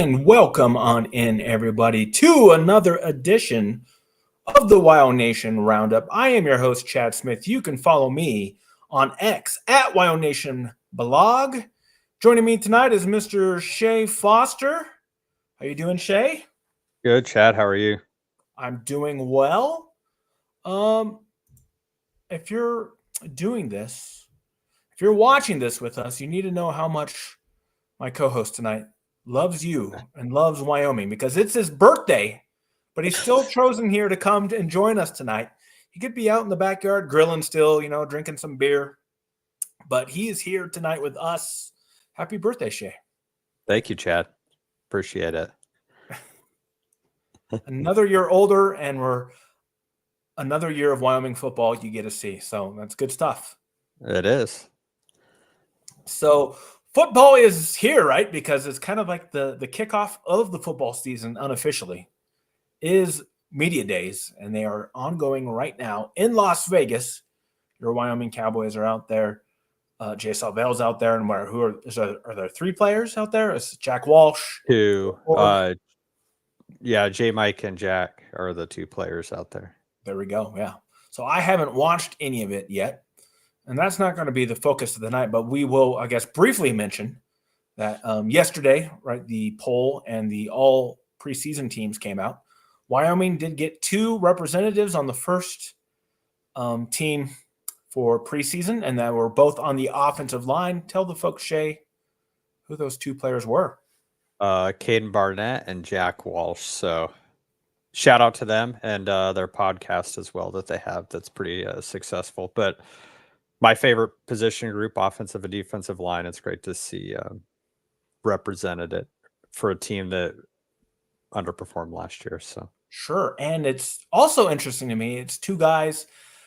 And welcome on in, everybody, to another edition of the WyoNation Roundup. I am your host, Chad Smith. You can follow me on X at WyoNation Blog. Joining me tonight is Mr. Shea Foster. How you doing, Shea? Good, Chad. How are you? I'm doing well. If you're doing this, if you're watching this with us, you need to know how much my co-host tonight loves you and loves Wyoming because it's his birthday, but he's still chosen here to come and join us tonight. He could be out in the backyard grilling still, drinking some beer, but he is here tonight with us. Happy birthday, Shea. Thank you, Chad. Appreciate it. Another year older, and we're another year of Wyoming football you get to see. So that's good stuff. It is. So football is here, right? Because it's kind of like the kickoff of the football season unofficially is media days, and they are ongoing right now in Las Vegas. Your Wyoming Cowboys are out there. Jay Salvell's out there, and are there three players out there? It's Jack Walsh. Two. Jay, Mike, and Jack are the two players out there. There we go. Yeah. So I haven't watched any of it yet, and that's not going to be the focus of the night, but we will, I guess, briefly mention that yesterday, right, the poll and the all preseason teams came out. Wyoming did get two representatives on the first team for preseason, and that were both on the offensive line. Tell the folks, Shea, who those two players were. Caden Barnett and Jack Walsh. So shout out to them and their podcast as well that they have. That's pretty successful. But my favorite position group, offensive and defensive line, it's great to see represented it for a team that underperformed last year. So sure. And it's also interesting to me. It's two guys.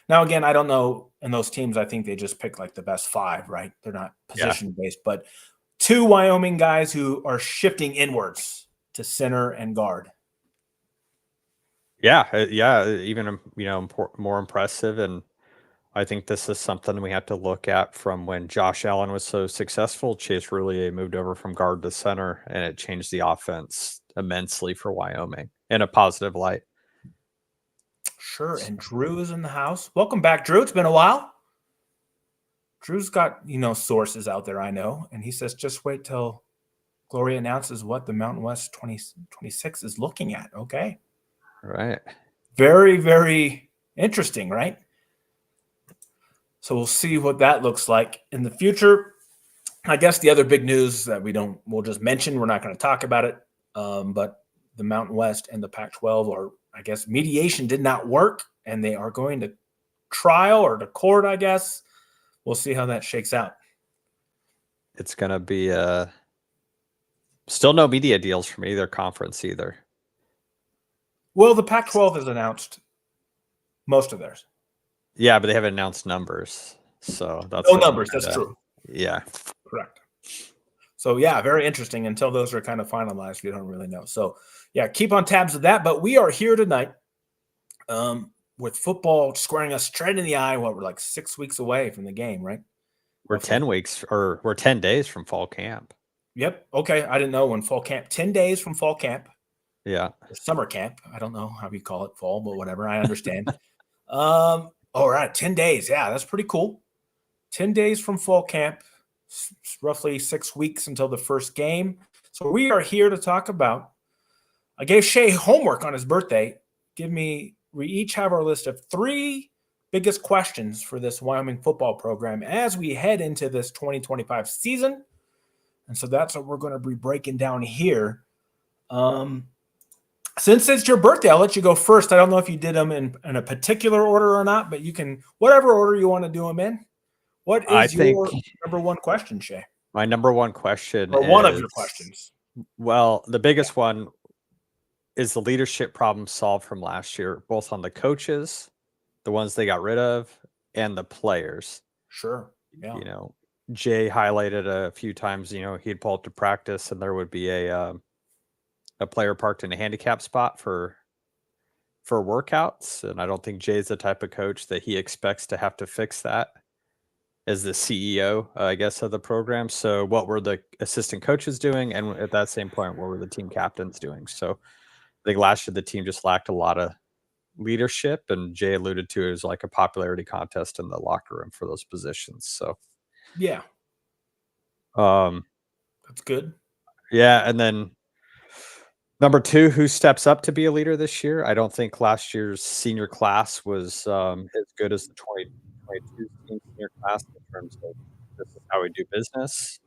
Now, again, I don't know. In those teams, I think they just pick like the best five, right? They're not position based, but two Wyoming guys who are shifting inwards to center and guard. Yeah. Even, more impressive. And I think this is something we have to look at from when Josh Allen was so successful. Chase Roulier moved over from guard to center, and it changed the offense immensely for Wyoming in a positive light. Sure. And Drew is in the house. Welcome back, Drew. It's been a while. Drew's got, sources out there, I know. And he says, just wait till Gloria announces what the Mountain West 2026 is looking at. Okay. Right. Very, very interesting, right? So we'll see what that looks like in the future. I guess the other big news that we'll just mention, we're not going to talk about it, but the Mountain West and the Pac-12 are, I guess, mediation did not work, and they are going to trial or to court, I guess. We'll see how that shakes out. It's going to be still no media deals from either conference either. Well, the Pac-12 has announced most of theirs. Yeah, but they haven't announced numbers. So that's no numbers. That's true. Yeah. Correct. So, yeah, very interesting. Until those are kind of finalized, we don't really know. So, yeah, keep on tabs of that. But we are here tonight with football squaring us straight in the eye. We're like 6 weeks away from the game, right? We're 10 weeks or we're 10 days from fall camp. Yep. Okay. I didn't know when fall camp, 10 days from fall camp. Yeah. Or summer camp. I don't know how you call it, fall, but whatever. I understand. All right. 10 days. Yeah, that's pretty cool. 10 days from fall camp, roughly 6 weeks until the first game. So we are here to talk about, I gave Shea homework on his birthday. We each have our list of 3 biggest questions for this Wyoming football program as we head into this 2025 season. And so that's what we're going to be breaking down here. Since it's your birthday, I'll let you go first. I don't know if you did them in a particular order or not, but you can, whatever order you want to do them in. What is your number one question, Shea? My number one question or one of your questions. Well, the biggest one is the leadership problem solved from last year, both on the coaches, the ones they got rid of, and the players. Sure. Yeah. Jay highlighted a few times, he'd pull up to practice and there would be a player parked in a handicap spot for workouts. And I don't think Jay's the type of coach that he expects to have to fix that. as the CEO, I guess, of the program. So what were the assistant coaches doing? And at that same point, what were the team captains doing? So I think last year the team just lacked a lot of leadership, and Jay alluded to it as like a popularity contest in the locker room for those positions. So Yeah, um that's good. yeah, and then number 2, who steps up to be a leader this year? I don't think last year's senior class was as good as the 2022 senior class in terms of this is how we do business.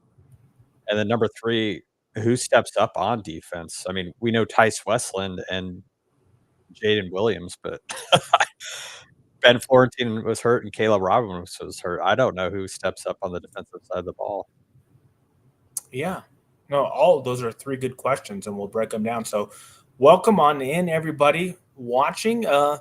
And then number 3, who steps up on defense? I mean, we know Tice Westland and Jaden Williams, but Ben Florentine was hurt and Caleb Robbins was hurt. I don't know who steps up on the defensive side of the ball. Yeah. No, all of those are 3 good questions, and we'll break them down. So welcome on in, everybody watching. You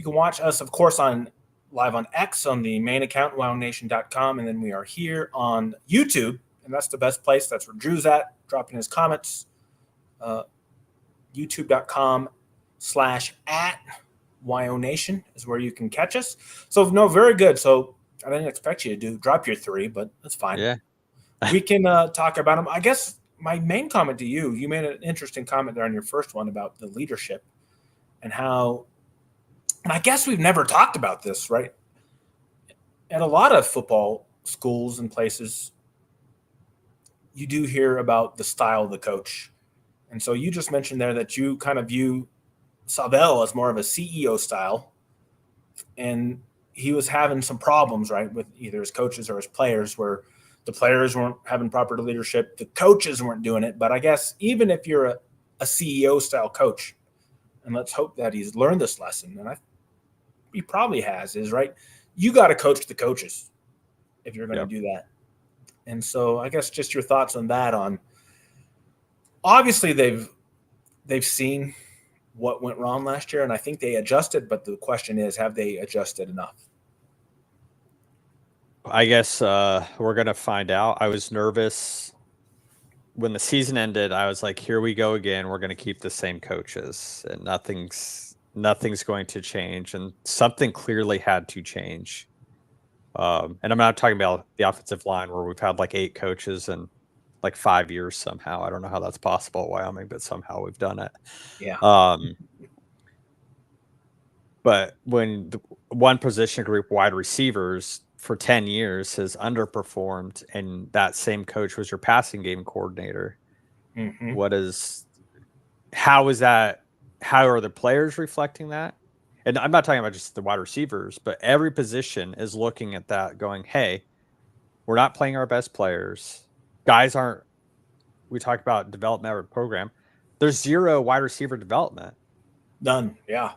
can watch us, of course, live on X on the main account, WyoNation.com, and then we are here on YouTube, and that's the best place. That's where Drew's at, dropping his comments. YouTube.com/@WyoNation is where you can catch us. So, no, very good. So I didn't expect you to drop your 3, but that's fine. Yeah. We can talk about them. I guess my main comment to you made an interesting comment there on your first one about the leadership and how, and I guess we've never talked about this, right? At a lot of football schools and places, you do hear about the style of the coach. And so you just mentioned there that you kind of view Savell as more of a CEO style, and he was having some problems, right, with either his coaches or his players, where the players weren't having proper leadership, the coaches weren't doing it. But I guess even if you're a CEO style coach, and let's hope that he's learned this lesson, and he probably has, is right, you got to coach the coaches if you're going to do that. And so I guess just your thoughts on that. On obviously they've seen what went wrong last year, and I think they adjusted, but the question is, have they adjusted enough? I guess we're going to find out. I was nervous when the season ended. I was like, here we go again. We're going to keep the same coaches, and nothing's going to change. And something clearly had to change. And I'm not talking about the offensive line where we've had like 8 coaches in like 5 years somehow. I don't know how that's possible at Wyoming, but somehow we've done it. Yeah. But when the one position group, wide receivers, for 10 years has underperformed, and that same coach was your passing game coordinator. Mm-hmm. How is that? How are the players reflecting that? And I'm not talking about just the wide receivers, but every position is looking at that going, hey, we're not playing our best players. Guys aren't, we talk about development program. There's 0 wide receiver development. None. Yeah.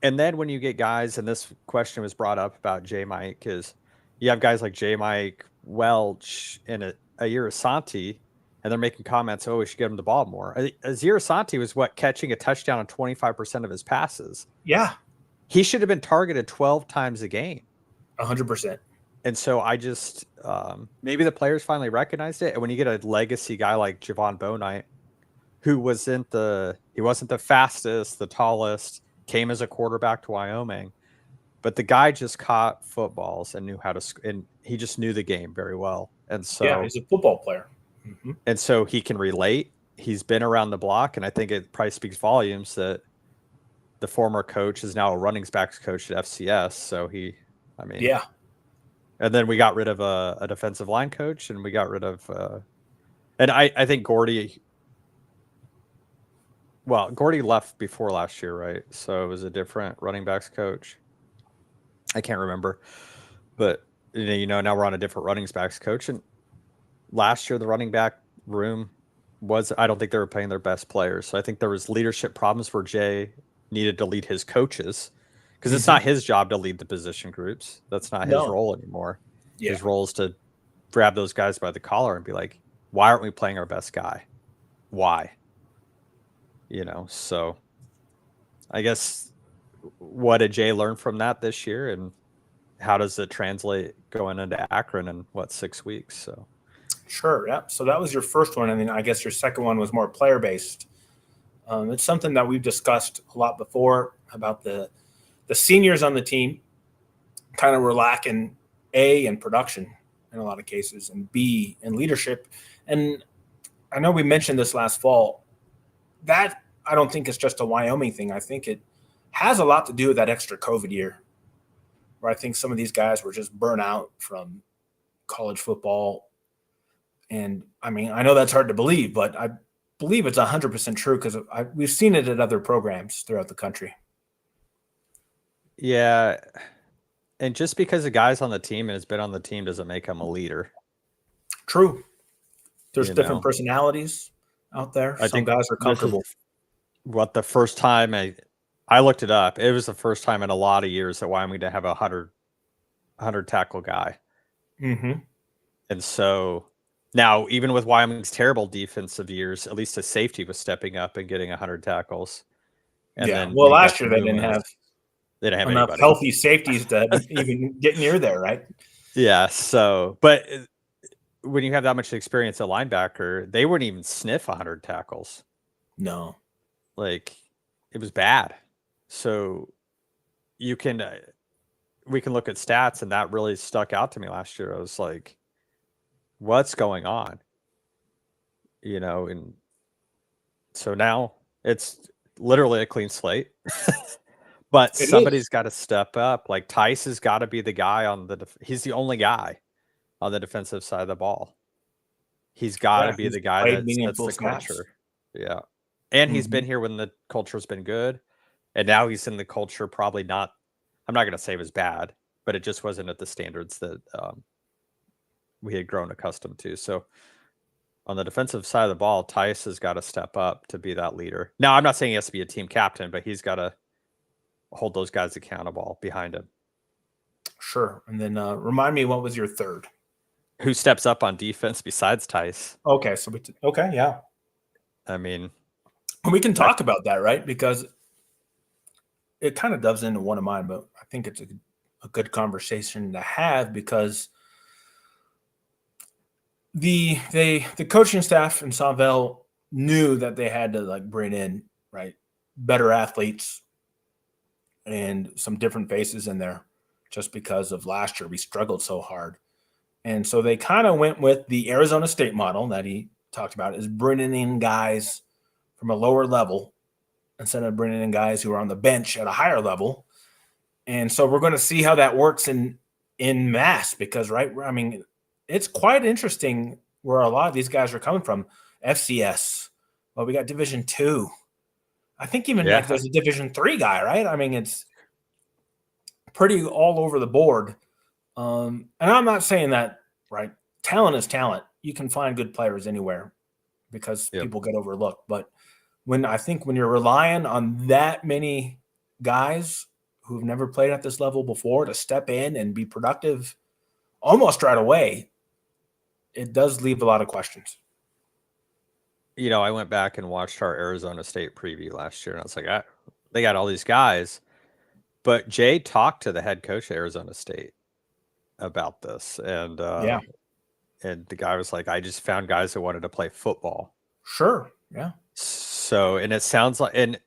And then when you get guys, and this question was brought up about J. Mike, is you have guys like J. Mike, Welch, and a Asante, and they're making comments, oh, we should get him the ball more. Azir Asante was catching a touchdown on 25% of his passes. Yeah. He should have been targeted 12 times a game. 100%. And so I just, maybe the players finally recognized it. And when you get a legacy guy like Javon Bonite, who wasn't the fastest, the tallest, came as a quarterback to Wyoming, but the guy just caught footballs and knew how to, and he just knew the game very well. And so, yeah, he's a football player. Mm-hmm. And so he can relate. He's been around the block. And I think it probably speaks volumes that the former coach is now a running backs coach at FCS. So yeah. And then we got rid of a defensive line coach, and we got rid of, and I think Gordy left before last year, right? So it was a different running backs coach. I can't remember, but now we're on a different running backs coach. And last year, the running back room I don't think they were playing their best players. So I think there was leadership problems where Jay needed to lead his coaches, because it's not his job to lead the position groups. That's not his role anymore. Yeah. His role is to grab those guys by the collar and be like, why aren't we playing our best guy? Why? So I guess, what did Jay learn from that this year, and how does it translate going into Akron in 6 weeks? So sure. Yeah. So that was your first one. And then I guess your second one was more player based. It's something that we've discussed a lot before about the seniors on the team kind of were lacking in production. in a lot of cases, and B, in leadership. And I know we mentioned this last fall. That I don't think it's just a Wyoming thing. I think it has a lot to do with that extra COVID year, where I think some of these guys were just burnt out from college football. And I mean, I know that's hard to believe, but I believe it's 100% true because we've seen it at other programs throughout the country. Yeah. And just because a guy's on the team and has been on the team doesn't make him a leader. True. There's You different know? personalities out there. I Some think guys are comfortable. What the first time I looked it up, it was the first time in a lot of years that Wyoming didn't have a 100 tackle guy. Mm-hmm. And so now, even with Wyoming's terrible defensive years, at least a safety was stepping up and getting 100 tackles. And Yeah. then Well, you got last year Loomis. They didn't have enough anybody. healthy safeties to even get near there, right? Yeah. So, but when you have that much experience at linebacker, they wouldn't even sniff 100 tackles. No. Like, it was bad. So we can look at stats, and that really stuck out to me last year. I was like, what's going on? And so now it's literally a clean slate. But somebody's got to step up. Like, Tice has got to be the guy on he's the only guy on the defensive side of the ball. He's got to be the guy that sets the culture. Yeah. And he's been here when the culture's been good. And now he's in the culture probably not, I'm not going to say it was bad, but it just wasn't at the standards that we had grown accustomed to. So on the defensive side of the ball, Tice has got to step up to be that leader. Now, I'm not saying he has to be a team captain, but he's got to hold those guys accountable behind him. Sure. And then remind me, what was your third? Who steps up on defense besides Tice? Okay. So yeah. I mean, we can talk about that, right? Because it kind of doves into one of mine, but I think it's a good conversation to have because the coaching staff in Savell knew that they had to bring in better athletes and some different faces in there, just because of last year we struggled so hard. And so they kind of went with the Arizona State model that he talked about, is bringing in guys from a lower level instead of bringing in guys who are on the bench at a higher level. And so we're going to see how that works in mass because, I mean, it's quite interesting where a lot of these guys are coming from. FCS. Well, we got Division II. I think even there's a Division III guy, right? I mean, it's pretty all over the board. And I'm not saying that, right? Talent is talent. You can find good players anywhere because people get overlooked. But when you're relying on that many guys who've never played at this level before to step in and be productive almost right away, it does leave a lot of questions. I went back and watched our Arizona State preview last year, and I was like, they got all these guys. But Jay talked to the head coach of Arizona State about this, and and the guy was like, I just found guys that wanted to play football. Sure, yeah. So, and it sounds like, and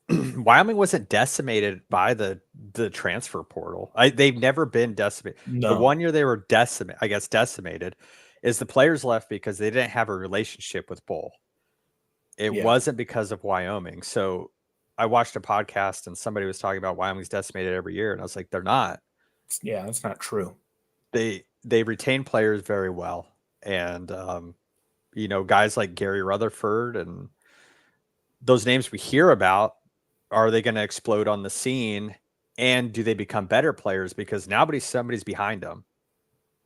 Wyoming wasn't decimated by the transfer portal. They've never been decimated. No. The one year they were decimated is the players left because they didn't have a relationship with Bull. It wasn't because of Wyoming. So I watched a podcast and somebody was talking about Wyoming's decimated every year. And I was like, they're not. Yeah, that's not true. They retain players very well. And, guys like Gary Rutherford and those names we hear about, are they going to explode on the scene? And do they become better players? Because now somebody's behind them.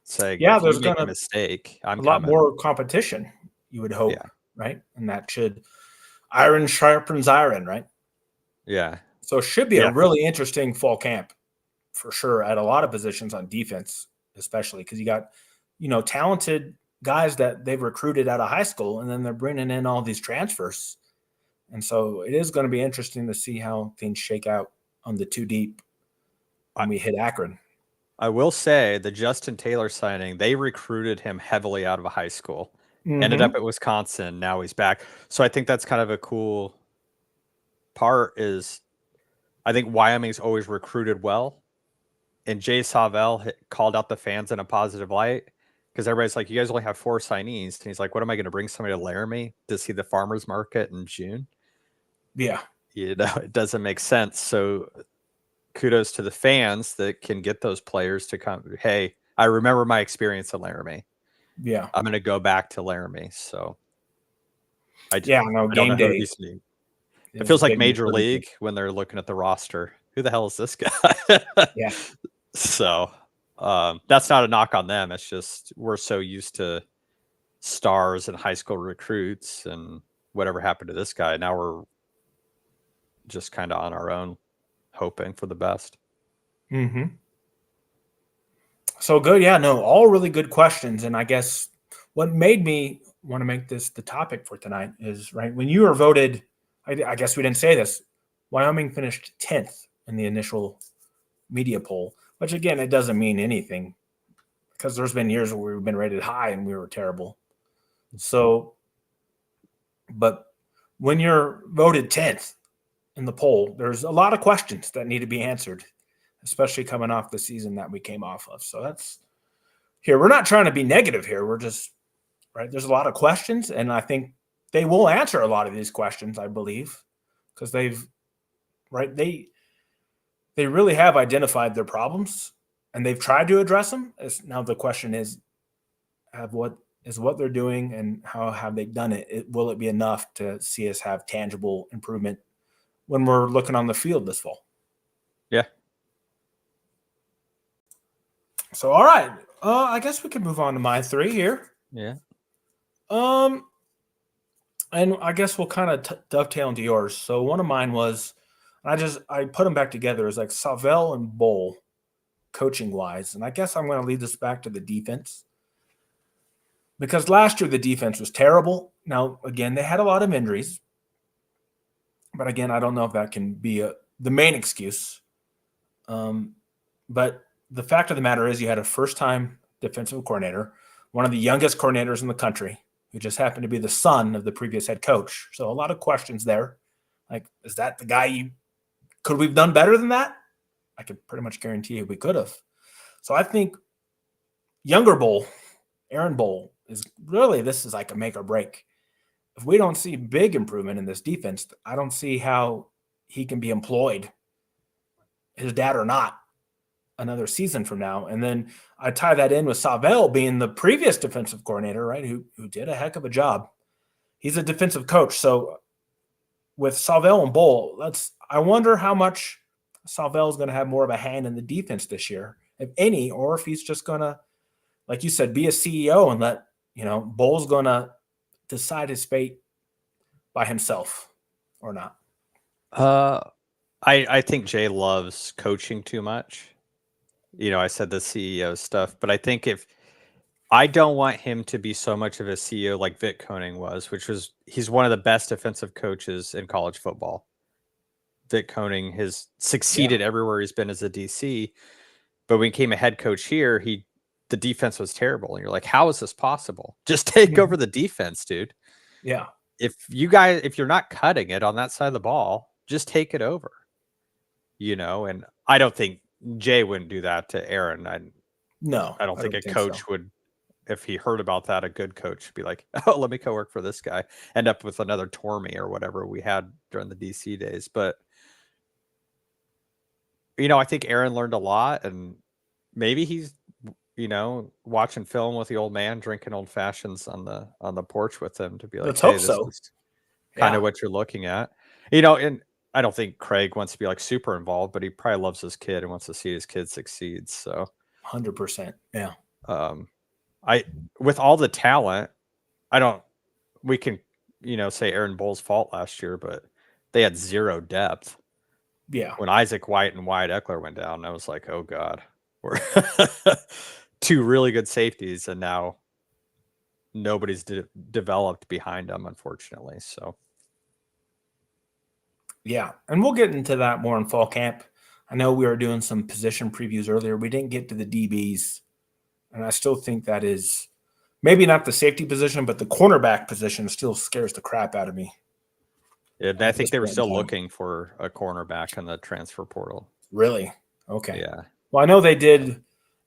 Saying, if you make a mistake, I'm a lot more competition, you would hope, right? And that should iron sharpens iron, right? Yeah. So it should be a really interesting fall camp for sure at a lot of positions on defense, especially because you got, talented guys that they've recruited out of high school, and then they're bringing in all these transfers. And so it is going to be interesting to see how things shake out on the two deep when we hit Akron. I will say the Justin Taylor signing, they recruited him heavily out of a high school. Ended up at Wisconsin. Now he's back. So I think that's kind of a cool part is I think Wyoming's always recruited well. and Jay Savell called out the fans in a positive light because everybody's like, you guys only have 4 signees. And he's like, what am I going to bring somebody to Laramie to see the farmer's market in June? Yeah. It doesn't make sense. So kudos to the fans that can get those players to come. Hey, I remember my experience at Laramie. Yeah. I'm going to go back to Laramie. So I No, don't game know who day. these names. It feels like Major League when they're looking at the roster. Who the hell is this guy? Yeah. So that's not a knock on them. It's just we're so used to stars and high school recruits and whatever happened to this guy. Now we're just kind of on our own, hoping for the best. Mm-hmm. So good. Yeah, no, all really good questions. And I guess what made me want to make this the topic for tonight is, right, when you were voted, I guess we didn't say this, Wyoming finished 10th in the initial media poll, which again, it doesn't mean anything because there's been years where we've been rated high and we were terrible. So, but when you're voted 10th in the poll, there's a lot of questions that need to be answered, especially coming off the season that we came off of. So that's here. We're not trying to be negative here. We're just, right, there's a lot of questions, and I think they will answer a lot of these questions, I believe, because they've, right, they really have identified their problems and they've tried to address them. Now the question is, what they're doing and how have they done it? Will it be enough to see us have tangible improvement when we're looking on the field this fall? Yeah. So, all right. I guess we can move on to my 3 here. Yeah. And I guess we'll kind of dovetail into yours. So one of mine was, I put them back together as like Savell and Bowl coaching wise. And I guess I'm going to lead this back to the defense because last year the defense was terrible. Now, again, they had a lot of injuries, but again, I don't know if that can be the main excuse. But the fact of the matter is you had a first-time defensive coordinator, one of the youngest coordinators in the country, who just happened to be the son of the previous head coach. So a lot of questions there. Like, is that the guy could we have done better than that? I could pretty much guarantee you we could have. So I think younger Bowl, Aaron Bowl, this is like a make or break. If we don't see big improvement in this defense, I don't see how he can be employed, his dad or not, another season from now. And then I tie that in with Savell being the previous defensive coordinator, right, who did a heck of a job. He's a defensive coach. So with Savell and Bowl, I wonder how much Savell is going to have more of a hand in the defense this year, if any, or if he's just going to, like you said, be a CEO and let, Bowl's going to decide his fate by himself or not. I think Jay loves coaching too much. I said the CEO stuff, but I think I don't want him to be so much of a CEO like Vic Koenig was, he's one of the best defensive coaches in college football. Vic Koenig has succeeded everywhere he's been as a DC, but when he became a head coach here, the defense was terrible. And you're like, how is this possible? Just take over the defense, dude. Yeah. If you're not cutting it on that side of the ball, just take it over. And I don't think Jay wouldn't do that to Aaron. I don't think a coach would, if he heard about that, a good coach would be like, oh, let me go work for this guy. End up with another Tormey or whatever we had during the DC days. But, I think Aaron learned a lot, and maybe he's, watching film with the old man, drinking old fashions on the porch with him to be like, hey, this is kind of what you're looking at. And I don't think Craig wants to be like super involved, but he probably loves his kid and wants to see his kid succeed. So 100%. Yeah. With all the talent, we can, say Aaron Bowles' fault last year, but they had zero depth. Yeah. When Isaac White and Wyatt Eckler went down, I was like, oh God, we're 2 really good safeties. And now nobody's developed behind them, unfortunately. So. Yeah, and we'll get into that more in fall camp. I know we were doing some position previews earlier. We didn't get to the DBs, and I still think that is maybe not the safety position, but the cornerback position still scares the crap out of me. Yeah, I think they were still looking for a cornerback in the transfer portal. Really? Okay. Yeah, Well, I know they did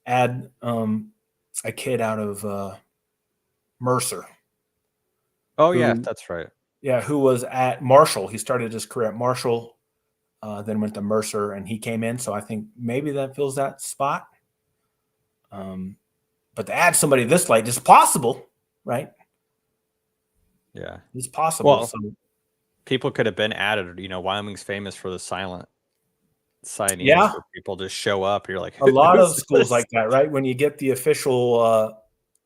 add a kid out of Mercer. Oh, yeah, that's right. Yeah, who was at Marshall. He started his career at Marshall, then went to Mercer, and he came in. So I think maybe that fills that spot. But to add somebody this late is possible, right? Yeah. It's possible. Well, So people could have been added. Wyoming's famous for the silent signees yeah, where people just show up. You're like, a lot of who's schools this? like that, right? When you get the official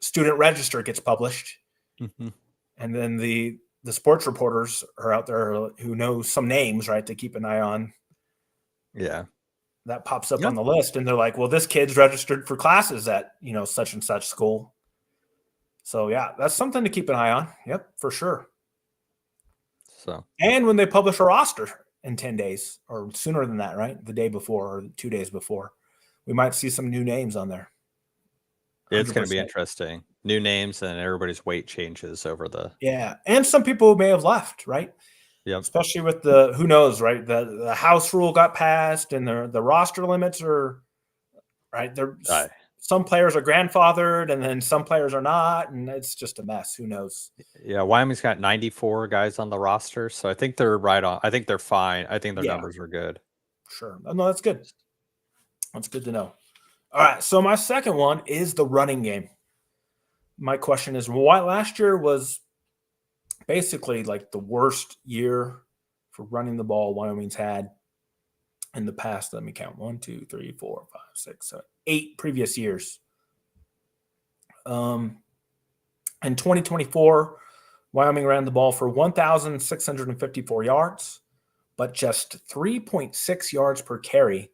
student register gets published, Mhm. and then the sports reporters are out there who know some names, right, to keep an eye on. Yeah. That pops up Yeah. on the list, and they're like, "Well, this kid's registered for classes at such and such school." So yeah, that's something to keep an eye on. Yep, for sure. So And when they publish a roster in 10 days or sooner than that, right? The day before or 2 days before, we might see some new names on there. it's going to be 100%. interesting. New names and everybody's weight changes over the. Yeah. And some people may have left, right? Yep. Especially with who knows, right? The house rule got passed and the roster limits are, right? Some players are grandfathered and then some players are not. And it's just a mess. Who knows? Yeah. Wyoming's got 94 guys on the roster. So I think they're right on. I think they're fine. I think their Yeah, numbers are good. sure. No, that's good. That's good to know. All right. So my second one is the running game. My question is, why last year was basically like the worst year for running the ball Wyoming's had in the past. Let me count: 1, 2, 3, 4, 5, 6, 7, 8 previous years. In 2024, Wyoming ran the ball for 1,654 yards, but just 3.6 yards per carry.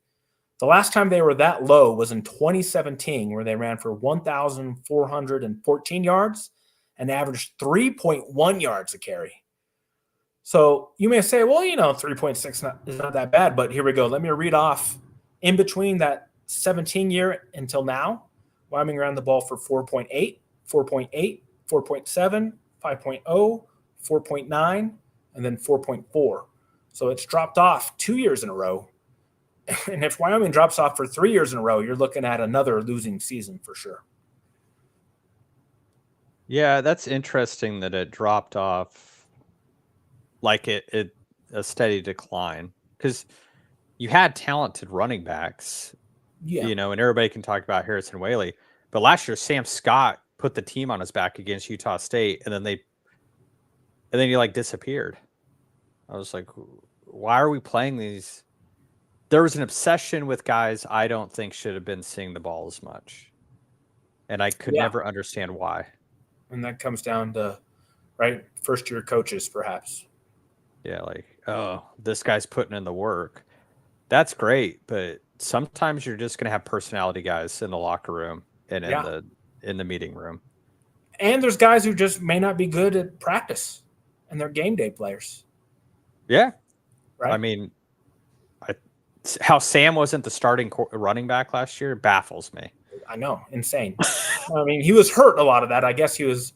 The last time they were that low was in 2017, where they ran for 1,414 yards and averaged 3.1 yards a carry. So you may say, well, 3.6 is not that bad, but here we go. Let me read off in between that 17 year until now. Wyoming ran the ball for 4.8, 4.8, 4.7, 5.0, 4.9, and then 4.4. So it's dropped off 2 years in a row. And if Wyoming drops off for 3 years in a row, you're looking at another losing season for sure. Yeah, that's interesting that it dropped off like it a steady decline because you had talented running backs, Yeah. and everybody can talk about Harrison Whaley, but last year Sam Scott put the team on his back against Utah State, and then he like disappeared. I was like, why are we playing these? There was an obsession with guys I don't think should have been seeing the ball as much, and I could never understand why. And that comes down to, right, first-year coaches, perhaps. Yeah, like, oh, this guy's putting in the work. That's great, but sometimes you're just going to have personality guys in the locker room and in the meeting room. And there's guys who just may not be good at practice, and they're game day players. Yeah, right. I mean, how Sam wasn't the starting running back last year baffles me. I know, insane. I mean, he was hurt a lot of that. I guess he was,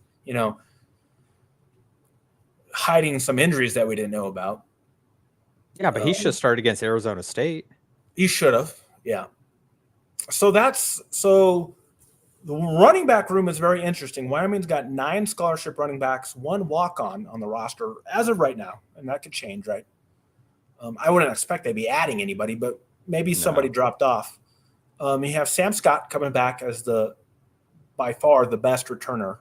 hiding some injuries that we didn't know about. Yeah, but he should have started against Arizona State. He should have, yeah. So the running back room is very interesting. Wyoming's got 9 scholarship running backs, 1 walk-on the roster as of right now, and that could change, right? I wouldn't expect they'd be adding anybody, but maybe somebody dropped off. You have Sam Scott coming back as by far the best returner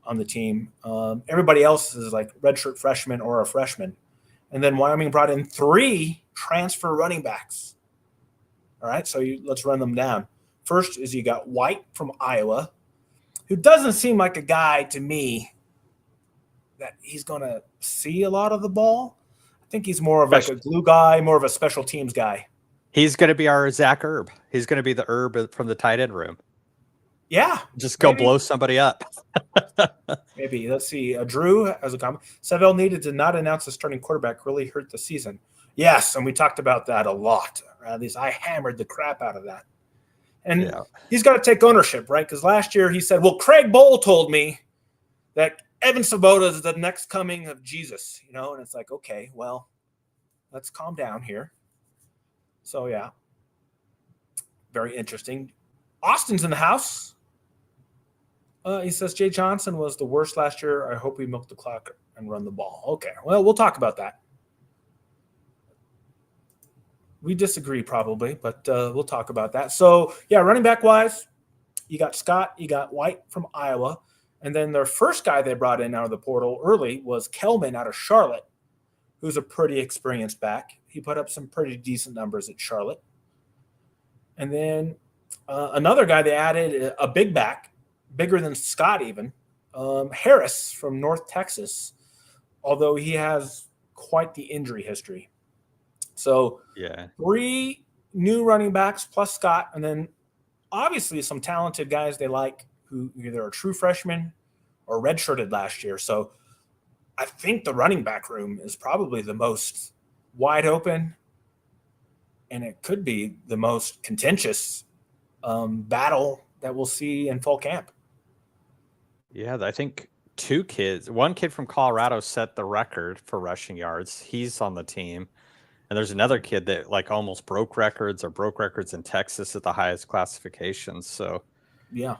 on the team. Everybody else is like redshirt freshman or a freshman. And then Wyoming brought in 3 transfer running backs. All right, so let's run them down. First is you got White from Iowa, who doesn't seem like a guy to me that he's going to see a lot of the ball. I think he's more of like a glue guy, more of a special teams guy. He's going to be our Zach Erb. He's going to be the Erb from the tight end room. Yeah. Just go blow somebody up. Maybe. Let's see. Drew has a comment. Seville needed to not announce the starting quarterback really hurt the season. Yes, and we talked about that a lot. At least I hammered the crap out of that. And he's got to take ownership, right? Because last year he said, well, Craig Bowl told me that Evan Svoboda is the next coming of Jesus, and it's like, okay, well, let's calm down here. So, yeah. very interesting. Austin's in the house. He says Jay Johnson was the worst last year. I hope we milk the clock and run the ball. Okay, well, we'll talk about that. We disagree probably, but we'll talk about that. So, yeah, running back wise, you got Scott, you got White from Iowa. And then their first guy they brought in out of the portal early was Kelman out of Charlotte, who's a pretty experienced back. He put up some pretty decent numbers at Charlotte. And then another guy they added, a big back, bigger than Scott even, Harris from North Texas, although he has quite the injury history. So Yeah. 3 new running backs plus Scott, and then obviously some talented guys they like who either are true freshmen or redshirted last year. So I think the running back room is probably the most wide open, and it could be the most contentious battle that we'll see in fall camp. Yeah, I think 2 kids. One kid from Colorado set the record for rushing yards. He's on the team. And there's another kid that like almost broke records in Texas at the highest classifications. So yeah,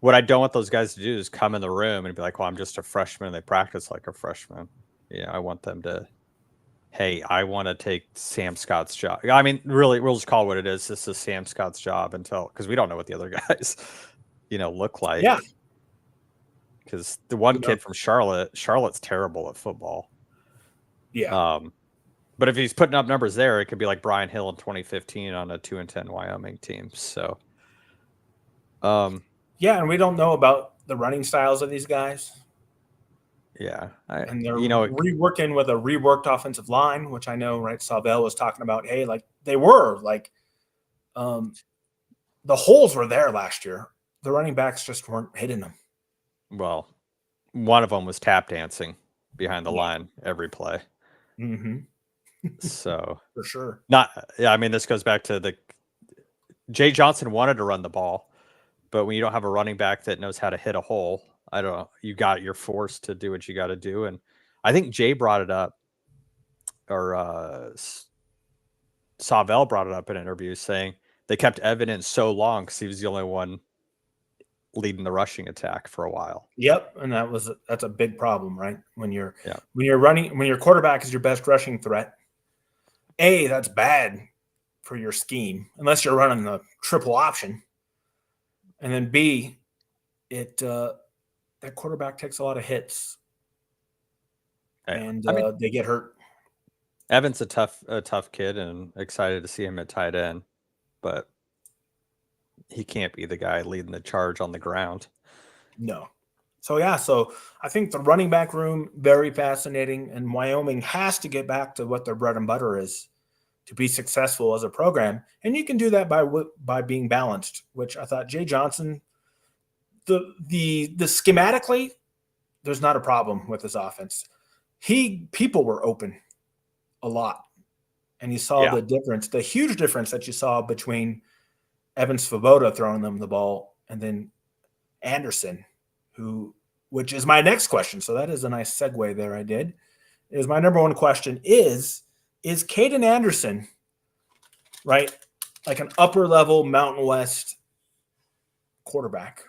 what I don't want those guys to do is come in the room and be like, well, I'm just a freshman and they practice like a freshman. Yeah, I want them to, hey, I want to take Sam Scott's job. I mean, really, we'll just call it what it is. This is Sam Scott's job because we don't know what the other guys, look like. Yeah. Because the one kid from Charlotte's terrible at football. Yeah. But if he's putting up numbers there, it could be like Brian Hill in 2015 on a 2-10 Wyoming team. So, yeah, and we don't know about the running styles of these guys. Yeah, and they're reworking with a reworked offensive line, which I know, right? Salvell was talking about. Hey, like they were like, the holes were there last year. The running backs just weren't hitting them. Well, one of them was tap dancing behind the line every play. Mm-hmm. So for sure. I mean, this goes back to Jay Johnson wanted to run the ball, but when you don't have a running back that knows how to hit a hole, I don't know, you're forced to do what you got to do. And I think Jay brought it up, or Savell brought it up in an interview saying they kept Evan so long because he was the only one leading the rushing attack for a while. Yep, and that's a big problem, right? When your quarterback is your best rushing threat. A, that's bad for your scheme unless you're running the triple option, and then B, that quarterback takes a lot of hits, and they get hurt. Evan's a tough kid, and excited to see him at tight end, but he can't be the guy leading the charge on the ground. No. So I think the running back room, very fascinating, and Wyoming has to get back to what their bread and butter is to be successful as a program. And you can do that by being balanced, which I thought Jay Johnson, the schematically, there's not a problem with his offense. People were open a lot, and you saw the difference, the huge difference that you saw between Evan Svoboda throwing them the ball and then Anderson, which is my next question. So that is a nice segue there. Is my number one question is Caden Anderson, right, like an upper level Mountain West quarterback?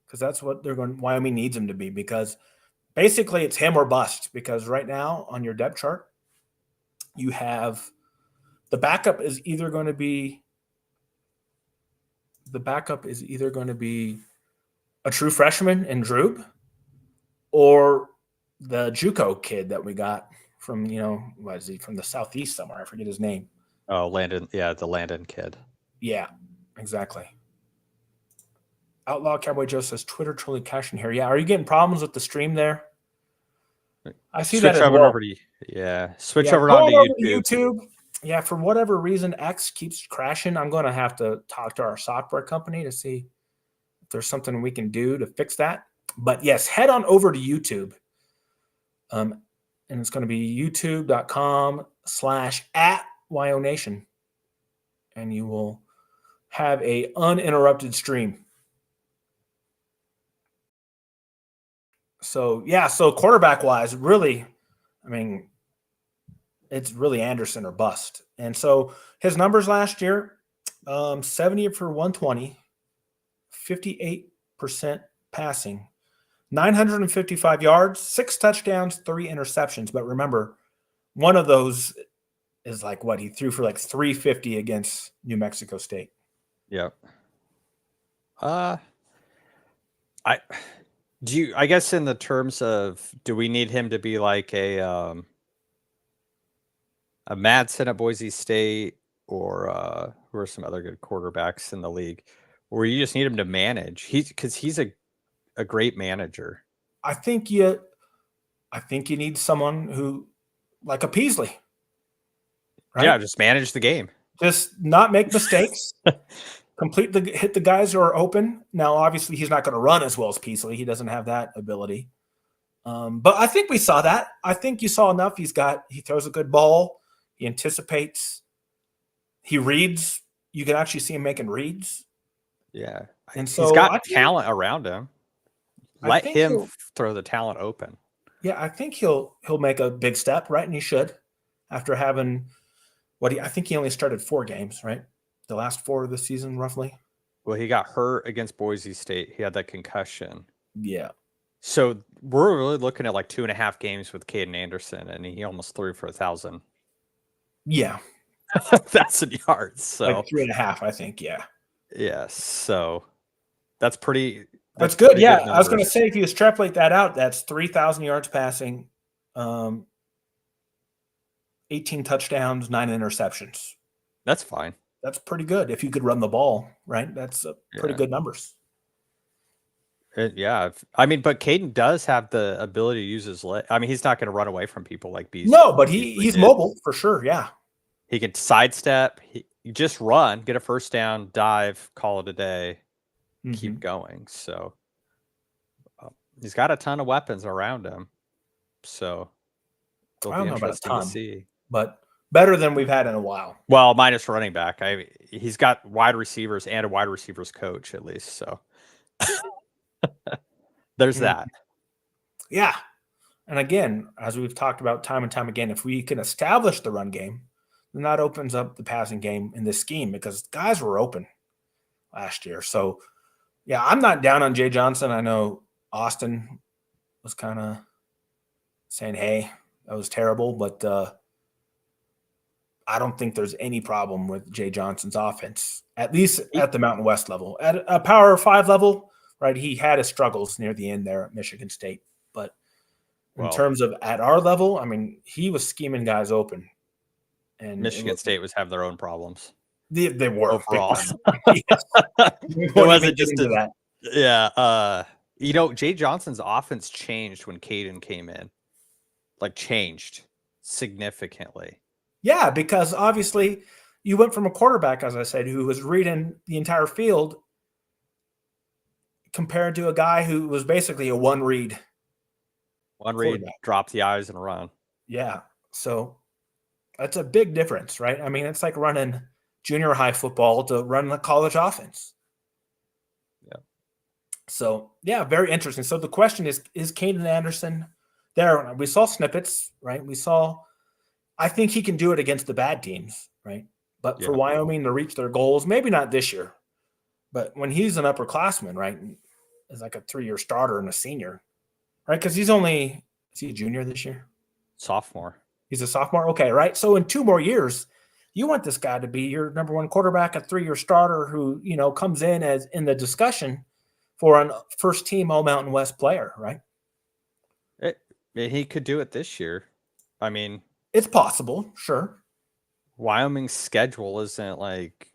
Because that's what Wyoming needs him to be, because basically it's him or bust. Because right now on your depth chart, you have the backup is either going to be a true freshman in Drube, or the JUCO kid that we got from, what is he, from the Southeast somewhere? I forget his name. Oh, Landon. Yeah, the Landon kid. Yeah, exactly. Outlaw Cowboy Joe says, Twitter trolling cash in here. Yeah, are you getting problems with the stream there? I see that as well. Switch over to YouTube. Yeah, for whatever reason, X keeps crashing. I'm going to have to talk to our software company to see if there's something we can do to fix that. But yes, head on over to YouTube. And it's going to be youtube.com/@WyoNation. And you will have a uninterrupted stream. So quarterback wise, really, I mean, it's really Anderson or bust. And so his numbers last year, 70 for 120, 58% passing, 955 yards, 6 touchdowns, 3 interceptions. But remember, one of those is like what he threw for like 350 against New Mexico State. Yep. I guess in the terms of, do we need him to be like a Madsen at Boise State, or who are some other good quarterbacks in the league, or you just need him to manage? Because he's a great manager. I think you need someone who, like a Peasley, right? Yeah, just manage the game. Just not make mistakes. Hit the guys who are open. Now, obviously, he's not going to run as well as Peasley. He doesn't have that ability. But I think we saw that. I think you saw enough. He throws a good ball. He anticipates. He reads. You can actually see him making reads. Yeah. And so he's got talent around him. Let him throw the talent open. Yeah, I think he'll make a big step, right? And he should, after having I think he only started 4 games, right? The last 4 of the season, roughly. Well, he got hurt against Boise State. He had that concussion. Yeah. So we're really looking at like 2.5 games with Caden Anderson, and he almost threw for 1,000. Yeah. 1,000 yards. So like 3.5, I think. Yeah. Yes. So that's pretty. That's good. Yeah. I was going to say, if you extrapolate that out, that's 3,000 yards passing, 18 touchdowns, 9 interceptions. That's fine. That's pretty good if you could run the ball, right? That's pretty good numbers. Yeah. I mean, but Caden does have the ability to use his leg. I mean, he's not going to run away from people like Beasley. No, but he's mobile for sure. Yeah. He can sidestep. You just run, get a first down, dive, call it a day, keep going. So he's got a ton of weapons around him. So it'll be interesting to see. But better than we've had in a while. Well, minus running back. He's got wide receivers and a wide receivers coach at least. So there's that. Yeah. And again, as we've talked about time and time again, if we can establish the run game, then that opens up the passing game in this scheme, because guys were open last year. So, yeah, I'm not down on Jay Johnson. I know Austin was kind of saying, hey, that was terrible, but I don't think there's any problem with Jay Johnson's offense, at least at the Mountain West level. At a Power 5 level, right, he had his struggles near the end there at Michigan State. But in terms of at our level, I mean, he was scheming guys open. And Michigan State was having their own problems. They were overall. It wasn't just that. Yeah. Jay Johnson's offense changed when Caden came in. Like, changed significantly. Yeah, because obviously you went from a quarterback, as I said, who was reading the entire field, compared to a guy who was basically a one-read. One-read, drop the eyes and run. Yeah. So that's a big difference, right? I mean, it's like running junior high football to run the college offense. Yeah. So, yeah, very interesting. So the question is Caden Anderson there? We saw snippets, right? I think he can do it against the bad teams, right? But for Wyoming to reach their goals, maybe not this year, but when he's an upperclassman, right, is like a 3-year starter and a senior, right? Because is he a junior this year? Sophomore. He's a sophomore? Okay, right? So in 2 more years, you want this guy to be your number 1 quarterback, a 3-year starter who, comes in as in the discussion for a first-team All-Mountain West player, right? He could do it this year. I mean, it's possible, sure. Wyoming's schedule isn't like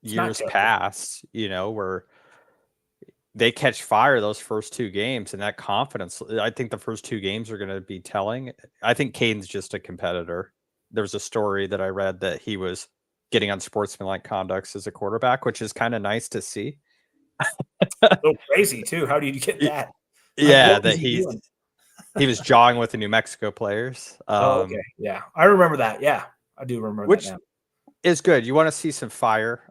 years past, where they catch fire those first 2 games, and that confidence. I think the first 2 games are going to be telling. I think Caden's just a competitor. There's a story that I read that he was getting unsportsmanlike conducts as a quarterback, which is kind of nice to see. So crazy too. How do you get that? Yeah, that he was jawing with the New Mexico players. Okay. Yeah. I remember that. Yeah. I do remember that now. Is good. You want to see some fire.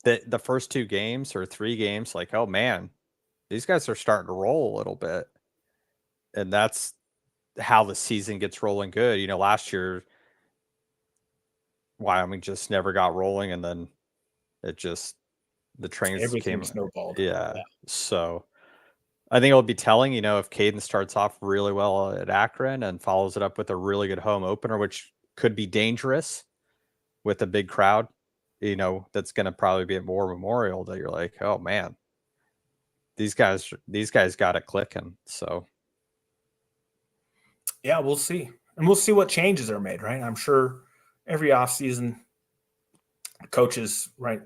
The first 2 games or 3 games, like, oh man, these guys are starting to roll a little bit. And that's how the season gets rolling good. Last year Wyoming just never got rolling, and then the trains Everything came. snowballed. Yeah. So I think it'll be telling, if Caden starts off really well at Akron and follows it up with a really good home opener, which could be dangerous with a big crowd, that's going to probably be at War Memorial, that you're like, oh man, these guys got it clicking. So Yeah, we'll see. And we'll see what changes are made, right? I'm sure every offseason coaches, right?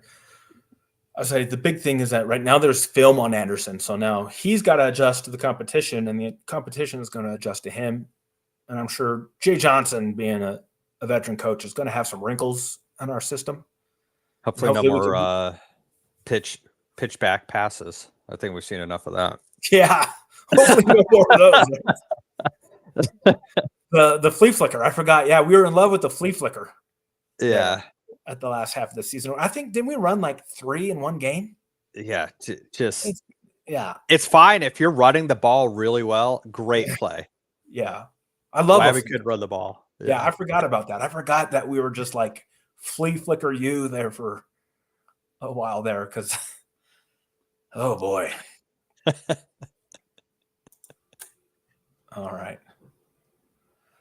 I say the big thing is that right now there's film on Anderson. So now he's got to adjust to the competition, and the competition is going to adjust to him. And I'm sure Jay Johnson, being a veteran coach, is going to have some wrinkles in our system. hopefully no more pitch back passes. I think we've seen enough of that. Yeah. Hopefully no more of those. The flea flicker. I forgot. Yeah, we were in love with the flea flicker. Yeah. At the last half of the season. I think, didn't we run like 3 in one game? Yeah. It's fine if you're running the ball really well. Great play. Yeah. I love why we could run the ball. Yeah, I forgot about that. I forgot that we were just like flea flicker you there for a while there, because oh boy. All right.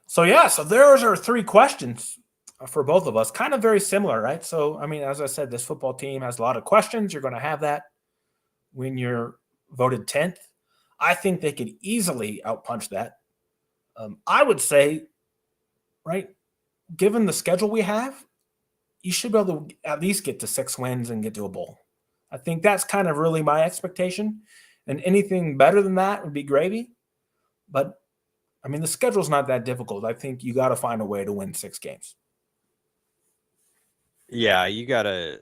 So there's our 3 questions for both of us. Kind of very similar, right? So, I mean, as I said, this football team has a lot of questions. You're going to have that when you're voted 10th. I think they could easily outpunch that. I would say, right, given the schedule we have, you should be able to at least get to 6 wins and get to a bowl. I think that's kind of really my expectation. And anything better than that would be gravy. But, I mean, the schedule's not that difficult. I think you got to find a way to win 6 games. Yeah, you got to.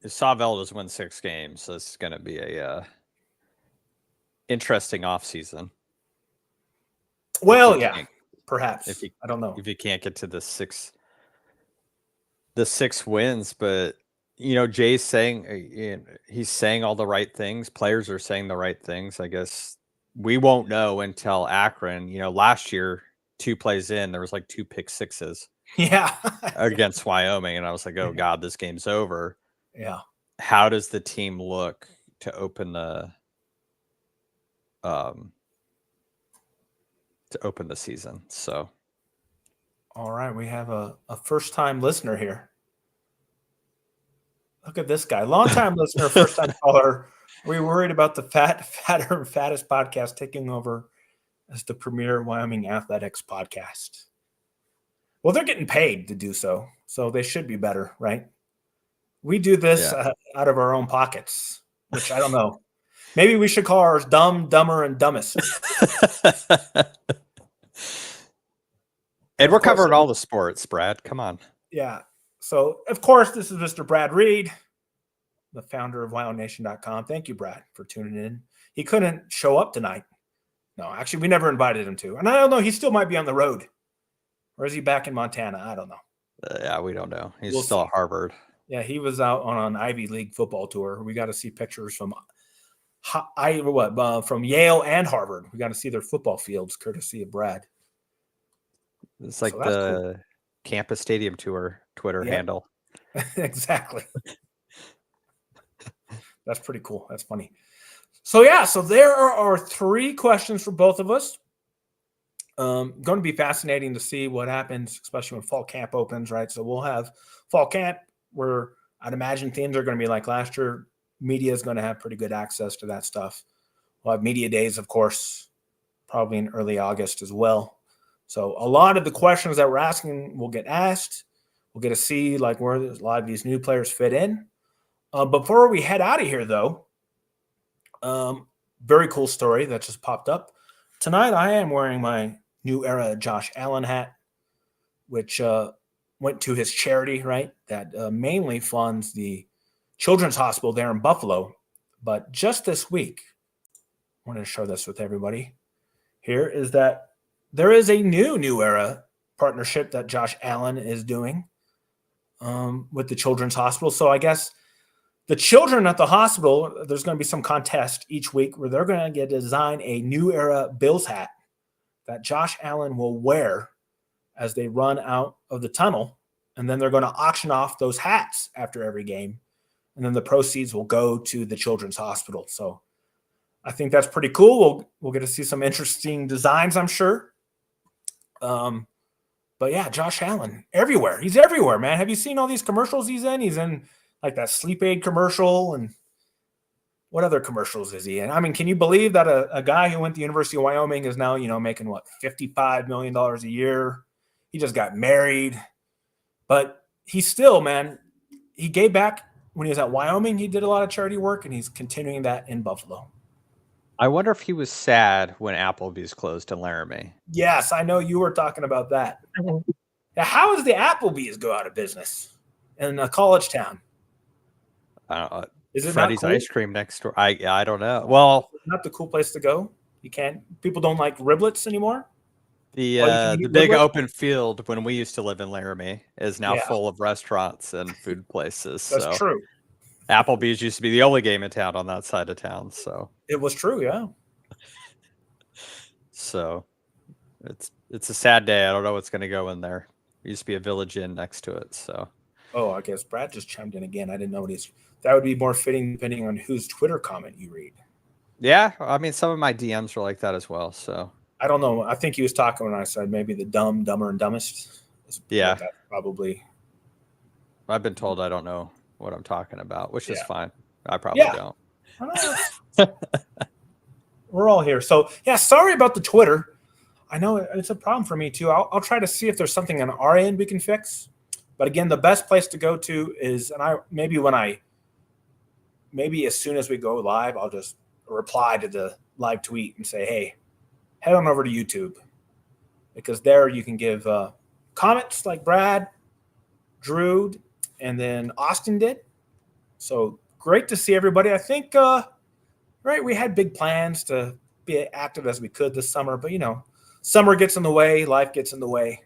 If Savell does win 6 games, it's going to be a interesting offseason. Well, yeah, perhaps. I don't know. If you can't get to the 6 wins, but Jay's saying, he's saying all the right things. Players are saying the right things. I guess we won't know until Akron. Last year, 2 plays in, there was like 2 pick sixes. Yeah. Against Wyoming, and I was like, oh God, this game's over. Yeah. How does the team look to open the season? So all right, we have a first-time listener here. Look at this guy. Long-time listener, first-time caller. Are we worried about the fatter and fattest podcast taking over as the premier Wyoming athletics podcast? Well, they're getting paid to do so, so they should be better, right? We do this out of our own pockets, which I don't know. Maybe we should call ours Dumb, Dumber, and Dumbest. And we're covering all the sports, Brad. Come on. Yeah. So, of course, this is Mr. Brad Reed, the founder of WyoNation.com. Thank you, Brad, for tuning in. He couldn't show up tonight. No, actually, we never invited him to. And I don't know. He still might be on the road. Or is he back in Montana? I don't know. Yeah, we don't know. He's still at Harvard. Yeah, he was out on an Ivy League football tour. We got to see pictures from Yale and Harvard. We got to see their football fields, courtesy of Brad. It's like the Campus Stadium Tour Twitter handle. Exactly. That's pretty cool. That's funny. So there are our 3 questions for both of us. Going to be fascinating to see what happens, especially when fall camp opens, right? So we'll have fall camp where I'd imagine things are going to be like last year. Media is going to have pretty good access to that stuff. We'll have media days, of course, probably in early August as well. So a lot of the questions that we're asking will get asked. We'll get to see like where a lot of these new players fit in. Before we head out of here, though, very cool story that just popped up. Tonight I am wearing my New Era Josh Allen hat, which went to his charity, right? That mainly funds the Children's Hospital there in Buffalo. But just this week, I want to show this with everybody here, is that there is a New Era partnership that Josh Allen is doing with the Children's Hospital. So I guess the children at the hospital, there's going to be some contest each week where they're going to get to design a New Era Bills hat that Josh Allen will wear as they run out of the tunnel and then they're going to auction off those hats after every game, and then the proceeds will go to the children's hospital. So I think that's pretty cool. We'll get to see some interesting designs, I'm sure. But yeah, Josh Allen everywhere. He's everywhere, man. Have you seen all these commercials he's in? He's in like that sleep aid commercial, and what other commercials is he in? I mean, can you believe that a guy who went to the University of Wyoming is now, making what, $55 million a year? He just got married, but he's still, man, he gave back when he was at Wyoming. He did a lot of charity work, and he's continuing that in Buffalo. I wonder if he was sad when Applebee's closed in Laramie. Yes, I know you were talking about that. Now, how does the Applebee's go out of business in a college town? Is it Freddy's cool? Ice cream next door? I don't know. Well, not the cool place to go. You can't. People don't like riblets anymore. The big open field when we used to live in Laramie is now full of restaurants and food places. That's true. Applebee's used to be the only game in town on that side of town. So it was true, yeah. So it's a sad day. I don't know what's going to go in there. There used to be a Village Inn next to it. So I guess Brad just chimed in again. I didn't know that would be more fitting depending on whose Twitter comment you read. Yeah, I mean, some of my DMs are like that as well. So I don't know. I think he was talking when I said maybe the dumb, dumber, and dumbest. Yeah, that's probably. I've been told I don't know what I'm talking about, which is fine. I probably don't. We're all here. So, sorry about the Twitter. I know it's a problem for me, too. I'll try to see if there's something on our end we can fix. But, again, the best place to go to is, and maybe as soon as we go live, I'll just reply to the live tweet and say, hey, head on over to YouTube. Because there you can give comments like Brad, Drew, and then Austin did. So great to see everybody. I think, we had big plans to be active as we could this summer, but summer gets in the way, life gets in the way.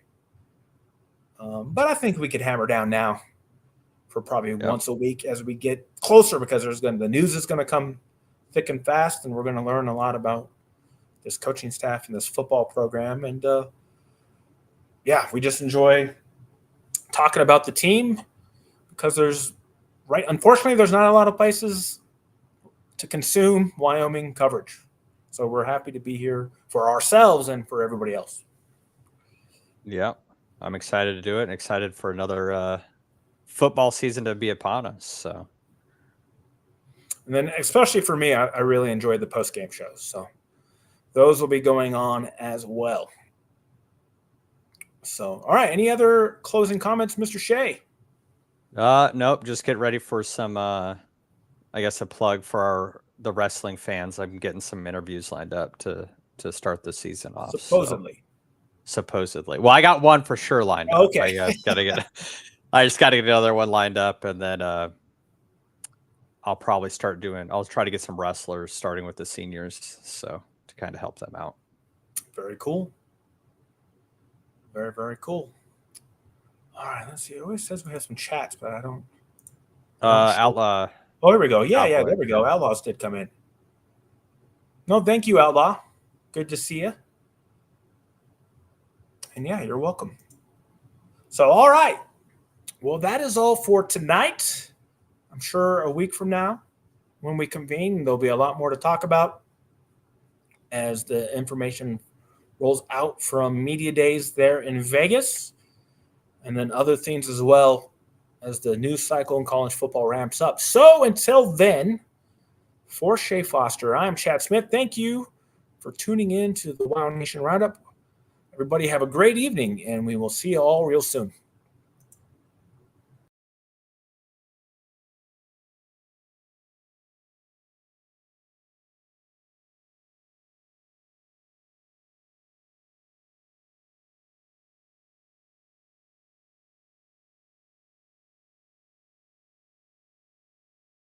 But I think we could hammer down now for probably once a week as we get closer, because the news is going to come thick and fast, and we're going to learn a lot about this coaching staff and this football program. And we just enjoy talking about the team, because unfortunately, there's not a lot of places to consume Wyoming coverage. So we're happy to be here for ourselves and for everybody else. Yeah, I'm excited to do it and excited for another football season to be upon us. So, and then especially for me, I really enjoyed the post-game shows. So those will be going on as well. So, all right. Any other closing comments, Mr. Shea? Nope. Just get ready for some, I guess, a plug for the wrestling fans. I'm getting some interviews lined up to start the season off. Supposedly. Well, I got one for sure lined up. Okay. I just got to get another one lined up, and then I'll probably I'll try to get some wrestlers starting with the seniors, so to kind of help them out. Very cool. Very, very cool. All right, let's see. It always says we have some chats, but I don't. Outlaw. Oh, here we go. Yeah, there we go. Outlaws did come in. No, thank you, Outlaw. Good to see you. And you're welcome. So, all right. Well, that is all for tonight. I'm sure a week from now, when we convene, there'll be a lot more to talk about as the information rolls out from media days there in Vegas, and then other things as well as the news cycle in college football ramps up. So until then, for Shea Foster, I'm Chad Smith. Thank you for tuning in to the WyoNation Roundup. Everybody have a great evening, and we will see you all real soon.